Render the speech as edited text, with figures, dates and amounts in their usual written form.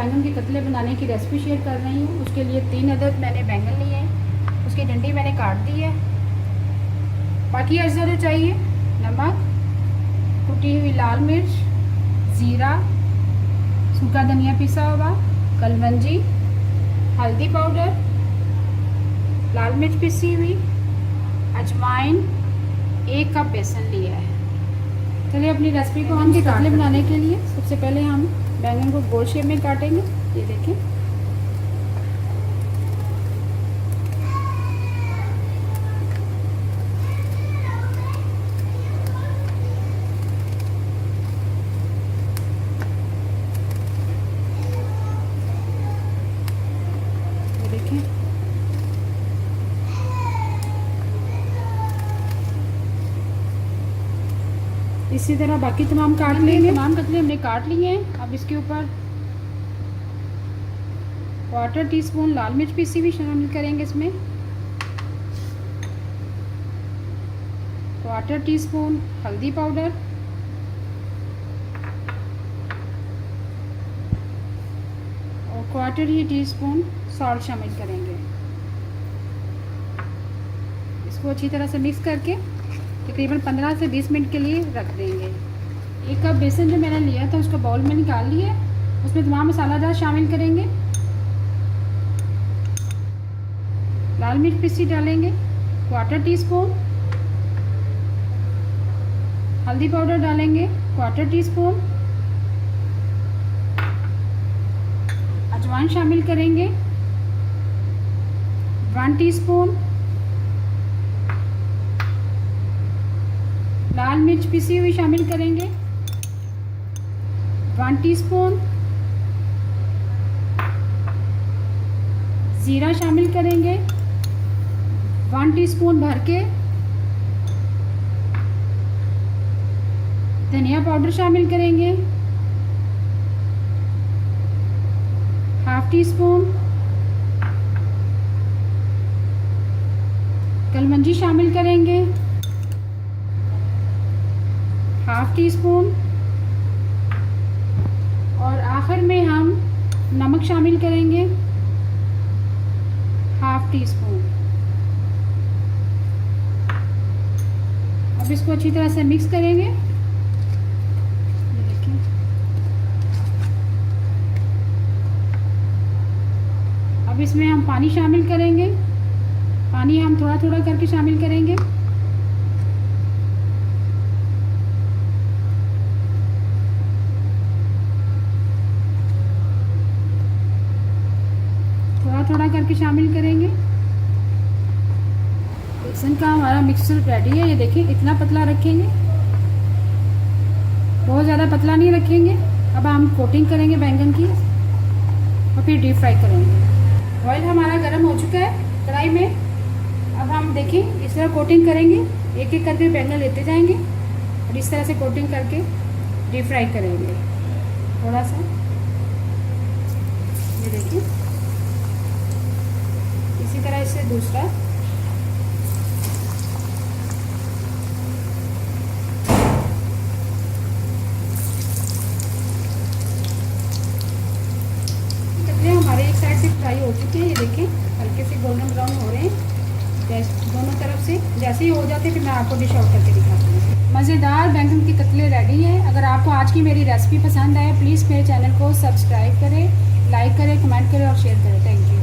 बैंगन के कतले बनाने की रेसिपी शेयर कर रही हूँ। उसके लिए 3 अदद मैंने बैंगन लिए हैं, उसकी डंडी मैंने काट दी है। बाकी अज्जा जो चाहिए, नमक, कुटी हुई लाल मिर्च, ज़ीरा, सूखा धनिया पिसा हुआ, कलवंजी, हल्दी पाउडर, लाल मिर्च पिसी हुई, अजवाइन, 1 कप बेसन लिया है। चलिए अपनी रेसिपी को हम कतले बनाने के लिए सबसे पहले हम बैंगन को गोल शेप में काटेंगे। ये देखें, ये देखें। इसी तरह बाकी तमाम काट लेंगे। तमाम कतले हमने काट लिए हैं। अब इसके ऊपर 1/4 टीस्पून लाल मिर्च पीसी हुई शामिल करेंगे। इसमें 1/4 टीस्पून हल्दी पाउडर, और 1/4 टीस्पून सॉल्ट शामिल करेंगे। इसको अच्छी तरह से मिक्स करके तकरीबन 15 से 20 मिनट के लिए रख देंगे। 1 कप बेसन जो मैंने लिया था उसको बाउल में निकाल लिया। उसमें तमाम मसालादार शामिल करेंगे। लाल मिर्च पिसी डालेंगे 1/4 टीस्पून, हल्दी पाउडर डालेंगे 1/4 टीस्पून, अजवाइन शामिल करेंगे 1 टीस्पून, लाल मिर्च पिसी हुई शामिल करेंगे 1 टीस्पून, ज़ीरा शामिल करेंगे 1 टीस्पून भर के, धनिया पाउडर शामिल करेंगे 1/2 टीस्पून, कलमंजी शामिल करेंगे 1/2 टीस्पून, और आखिर में हम नमक शामिल करेंगे 1/2 टीस्पून। अब इसको अच्छी तरह से मिक्स करेंगे। ये देखिए, अब इसमें हम पानी शामिल करेंगे। पानी हम थोड़ा थोड़ा करके शामिल करेंगे। थोड़ा करके शामिल करेंगे। बेसन का हमारा मिक्सचर रेडी है। ये देखिए, इतना पतला रखेंगे, बहुत ज़्यादा पतला नहीं रखेंगे। अब हम कोटिंग करेंगे बैंगन की और फिर डीप फ्राई करेंगे। ऑयल हमारा गर्म हो चुका है कढ़ाई में। अब हम देखिए इस तरह कोटिंग करेंगे, एक एक करके बैंगन लेते जाएंगे और इस तरह से कोटिंग करके डीप फ्राई करेंगे थोड़ा सा। ये देखिए, इसी तरह इससे दूसरा। कतले हमारे एक साइड से फ्राई हो चुके हैं। ये देखें, हल्के से गोल्डन ब्राउन हो रहे हैं दोनों तरफ से। जैसे ही हो जाते हैं फिर मैं आपको डिश आउट करके दिखाती हूँ। मज़ेदार बैंगन के कतले रेडी हैं। अगर आपको आज की मेरी रेसिपी पसंद आए प्लीज़ मेरे चैनल को सब्सक्राइब करें, लाइक करें, कमेंट करें और शेयर करें। Thank you.